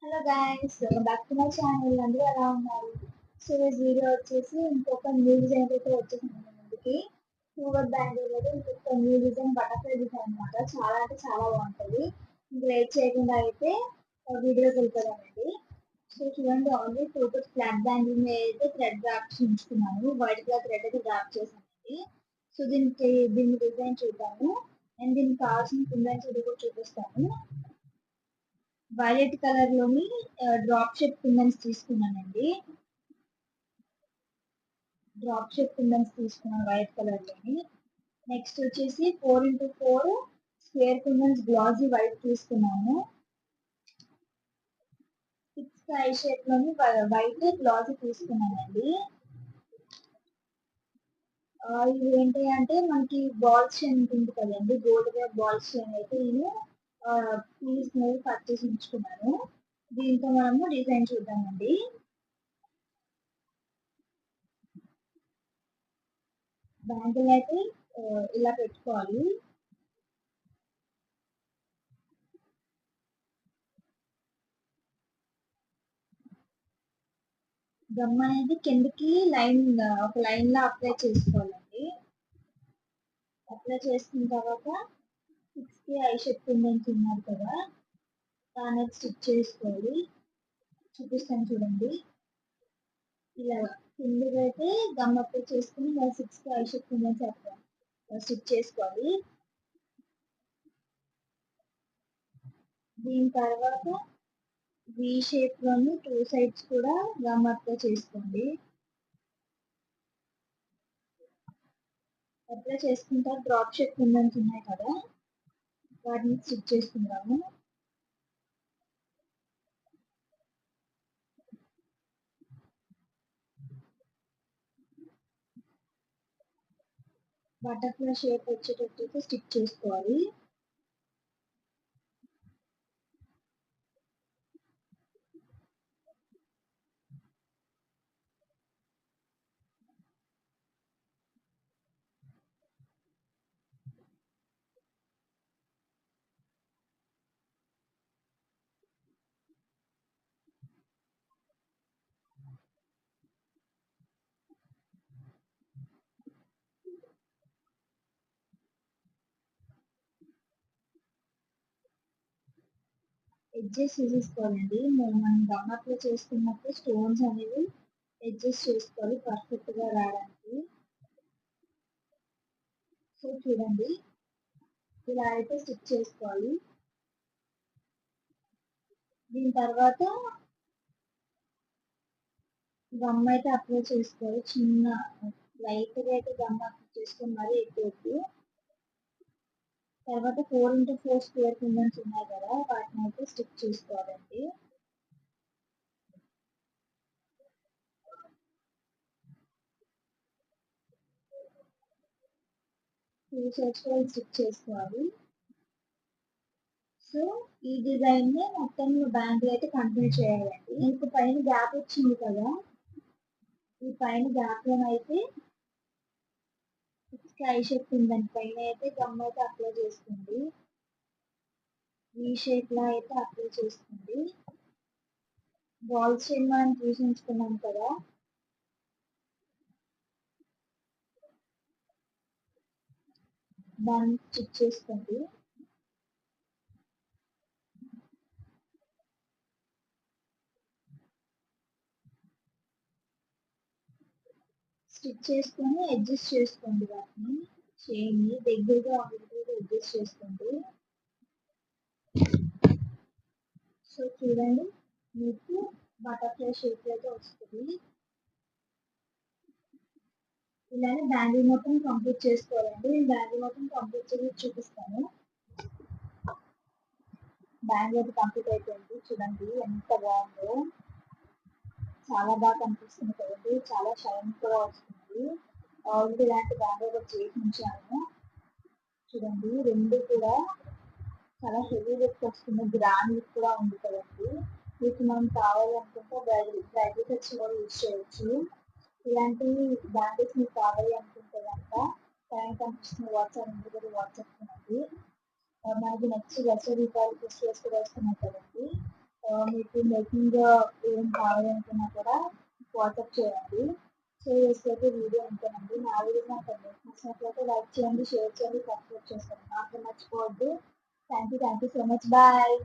Hello guys, welcome back to my channel. అందరూ ఎలా ఉన్నారు? సో ఈ వీడియో వచ్చేసి ఇంకొక న్యూ డిజైన్ అయితే వచ్చేసింది మన ముందుకి. సూపర్ బ్యాంగిల్ అయితే ఇంకొక న్యూ డిజైన్ బటర్ఫ్లై డిజైన్ అనమాట. చాలా అంటే చాలా బాగుంటుంది. ఇంక లేట్ చేయకుండా అయితే వీడియోకి వెళ్ళిపోదామండి. సో చూడండి, ఆల్రెడీ సూపర్ ఫ్లాట్ బ్యాంగిల్ మీద అయితే థ్రెడ్ డ్రాప్ ఉంచుకున్నాను. వైట్ కలర్ థ్రెడ్ అయితే డ్రాప్ చేశానండి. సో దీని డిజైన్ చూద్దాము. అండ్ దీనికి కావాల్సిన కుందన్స్ కూడా చూపిస్తాను. వైలెట్ కలర్ లోని డ్రాప్ షేప్ కుందన్స్ తీసుకున్నానండి. డ్రాప్ షేప్ కుందన్స్ తీసుకున్నాను వైట్ కలర్ లోని. నెక్స్ట్ వచ్చేసి 4x4 స్క్వేర్ కుందన్స్ గ్లాసీ వైట్ తీసుకున్నాను. 6 ఐ షేప్ లోని వైట్ గ్లాసీ తీసుకున్నానండి. ఇవి ఏంటి అంటే మనకి బాల్స్ చైన్ ఉంటుంది కదండి, గోల్డ్ కలర్ బాల్స్ చైన్ అయితే నేను పీస్ మీద కట్ చేసి ఉంచుకున్నాను. దీంతో మనము డిజైన్ చూద్దామండి. బ్యాంగిల్ అయితే ఇలా పెట్టుకోవాలి. గమ్ అనేది కిందకి ఒక లైన్ లా అప్లై చేసుకోవాలండి. అప్లై చేసుకున్న తర్వాత 6 ఐ షేప్ కుందన్స్ ఉన్నారు కదా, దాన్ని స్టిచ్ చేసుకోవాలి. చూపిస్తాను చూడండి. ఇలా కిందకి అయితే గమ్ అప్లై చేసుకుని 6 ఐ షేప్ కుందన్స్ స్టిచ్ చేసుకోవాలి. దీని తర్వాత వి షేప్ లోని 2 సైడ్స్ కూడా గమ్ అప్లై చేసుకోండి. అప్లై చేసుకున్న తర్వాత డ్రాప్ షేప్ కుందన్స్ ఉన్నాయి కదా, వాటిని స్టిచ్ చేసుకుందాము. బటర్ఫ్లై షేప్ వచ్చేటట్టు స్టిచ్ చేసుకోవాలి. ఎడ్జెస్ తీసుకోవాలండి. మనం గమ్ అప్లై చేసుకున్నప్పుడు స్టోన్స్ అనేవి అడ్జస్ట్ చేసుకోవాలి పర్ఫెక్ట్ గా రావడానికి. సో చూడండి, ఇలా అయితే స్టిచ్ చేసుకోవాలి. దీని తర్వాత గమ్ అయితే అప్లై చేసుకోవాలి. చిన్న లైట్ గా అయితే గమ్ అప్లై చేసుకొని మరీ ఎక్కువ. తర్వాత 4x4 స్క్వేర్ కుందన్స్ ఉన్నాయి కదా, వాటిని అయితే స్టిచ్ చేసుకోవాలండి. స్టిచ్ చేసుకోవాలి. సో ఈ డిజైన్ ని మొత్తం బ్యాంక్ అయితే కంటిన్యూ చేయాలండి. ఇంక పైన గ్యాప్ వచ్చింది కదా, ఈ పైన గ్యాప్ లో అయితే ఐ షేప్ కుందన్ పైన అయితే గమ్ అయితే అప్లై చేసుకోండి. ఈ షేప్ లో అయితే అప్లై చేసుకోండి. బాల్స్ చైన్ మనం చూసించుకున్నాం కదా, దాన్ని స్టిచ్ చేసుకోండి. స్టిచ్ చేసుకొని అడ్జస్ట్ చేసుకోండి. వాటిని చైన్ దగ్గరగా ఉండేది అడ్జస్ట్ చేసుకోండి. సో చూడండి, మీకు బటర్ఫ్లై షేప్ అయితే వస్తుంది. ఇలానే బ్యాంగిల్ మొత్తం కంప్లీట్ చేసుకోవాలండి. నేను బ్యాంగిల్ మొత్తం కంప్లీట్ చేసి చూపిస్తాను. బ్యాంగిల్ అయితే కంప్లీట్ అయిపోయింది. చూడండి ఎంత బాగుందో, చాలా బాగా కనిపిస్తుంది కదండి. చాలా షైన్ కూడా వస్తుంది. ఆల్రెడీ ఇలాంటి బ్యాంగిల్ కూడా చేసి ఉంచాను. చూడండి, రెండు కూడా చాలా హెవీ లుక్ వస్తుంది. గ్రాండ్ లుక్ కూడా ఉంది కదండి. మీకు మనం కావాలనుకుంటే బ్రైడల్ సెట్స్ కూడా యూజ్ చేయొచ్చు. ఇలాంటి బ్యాంగిల్స్ మీకు కావాలి అనుకుంటే కనుక పైన కనిపిస్తున్న వాట్సాప్ నెంబర్ వాట్సాప్ చేయండి. మనకి నెక్స్ట్ దసరా దీపావళి ఫెస్టివల్స్ కూడా వస్తున్నాయి కదండి. మీకు మేకింగ్ ఏం కావాలనుకున్నా కూడా వాట్సాప్ చేయండి. సో చేస్తే వీడియో అంతేనండి. నా వీడియో నాకు నచ్చినట్లయితే లైక్ చేయండి, షేర్ చేయండి, సబ్స్క్రైబ్ చేసుకోండి. మాత్రం మర్చిపోవద్దు. Thank you so much. Bye.